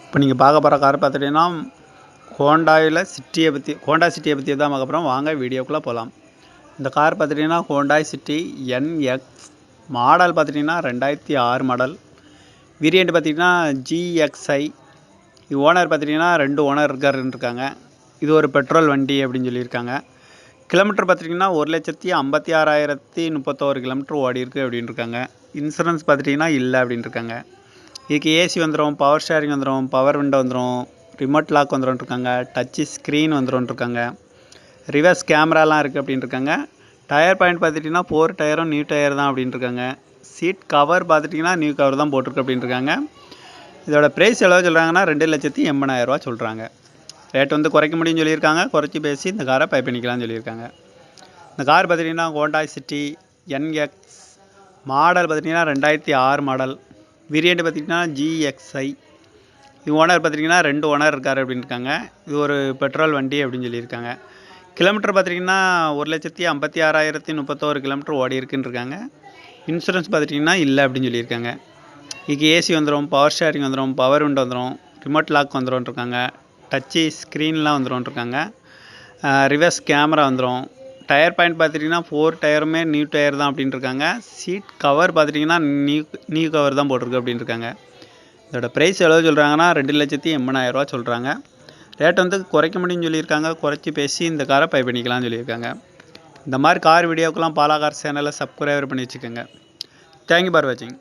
இப்போ நீங்கள் பார்க்க போகிற கார் பார்த்துட்டிங்கன்னா ஹோண்டாவில் ஹோண்டா சிட்டியை பற்றி தான் பார்க்க போகிறோம். வாங்க வீடியோக்குள்ளே போகலாம். இந்த கார் பார்த்துட்டிங்கன்னா ஹோண்டாய் சிட்டி என்எக்ஸ் மாடல் பார்த்துட்டிங்கன்னா 2006 மாடல். வேரியண்ட் பார்த்திங்கன்னா GXI. இது ஓனர் பார்த்திங்கன்னா 2 ஓனர் இருக்காங்க. இது ஒரு பெட்ரோல் வண்டி அப்படின்னு சொல்லியிருக்காங்க. கிலோமீட்டர் பார்த்திங்கன்னா 1,56,031 கிலோமீட்டர் ஓடி இருக்குது அப்படின்னு இருக்காங்க. இன்சூரன்ஸ் பார்த்துட்டிங்கன்னா இல்லை அப்படின்னு இருக்காங்க. இதுக்கு ஏசி வந்துடும், பவர் ஷேரிங் வந்துடும், பவர் விண்டோ வந்துடும், ரிமோட் லாக் வந்துடும் இருக்காங்க, டச்சு ஸ்க்ரீன் வந்துடும் இருக்காங்க, ரிவர்ஸ் கேமராலாம் இருக்குது அப்படின்னு இருக்காங்க. டயர் பாயிண்ட் பார்த்துட்டிங்கன்னா 4 டயரும் நியூ டயர் தான் அப்படின்னு இருக்காங்க. சீட் கவர் பார்த்துட்டிங்கன்னா நியூ கவர் தான் போட்டிருக்கு அப்படின்னு இருக்காங்க. இதோட ப்ரைஸ் எவ்வளோ சொல்கிறாங்கன்னா 2,80,000 சொல்கிறாங்க. ரேட் வந்து குறைக்க முடியும்னு சொல்லியிருக்காங்க. குறைச்சி பேசி இந்த காரை பை பண்ணிக்கலாம்னு சொல்லியிருக்காங்க. இந்த கார் பார்த்துட்டிங்கன்னா ஹோண்டாய் சிட்டி என்எக்ஸ் மாடல் பார்த்திங்கன்னா 2006 மாடல். வேரியண்ட் பார்த்திங்கன்னா GXI. இது ஓனர் பார்த்திங்கன்னா 2 ஓனர் இருக்கார் அப்படின்னு இருக்காங்க. இது ஒரு பெட்ரோல் வண்டி அப்படின்னு சொல்லியிருக்காங்க. கிலோமீட்டர் பார்த்திங்கன்னா 1,56,031 கிலோமீட்டர் ஓடி இருக்குன்னு இருக்காங்க. இன்சூரன்ஸ் பார்த்திங்கன்னா இல்லை அப்படின்னு சொல்லியிருக்காங்க. இதுக்கு ஏசி வந்துடும், பவர் ஷேரிங் வந்துடும், பவர் விண்டோ வந்துடும், ரிமோட் லாக் வந்துடும் இருக்காங்க, டச்சு ஸ்க்ரீன்லாம் வந்துடும் இருக்காங்க, ரிவர்ஸ் கேமரா வந்துடும். டயர் பாயிண்ட் பார்த்துட்டிங்கன்னா 4 டயருமே நியூ டயர் தான் அப்படின்னு இருக்காங்க. சீட் கவர் பார்த்துட்டிங்கன்னா நியூ கவர் தான் போட்டிருக்கு அப்படின்னு இருக்காங்க. இதோட ப்ரைஸ் எவ்வளோ சொல்கிறாங்கன்னா 2,80,000 சொல்கிறாங்க. ரேட் வந்து குறைக்க முடியும்னு சொல்லியிருக்காங்க. குறைச்சி பேசி இந்த காரை பை பண்ணிக்கலாம்னு சொல்லியிருக்காங்க. இந்த மாதிரி கார் வீடியோக்கெல்லாம் பாலா கார் சேனலை சப்ஸ்கிரைபர் பண்ணி வச்சுக்கோங்க. தேங்க்யூ ஃபார் வாட்சிங்.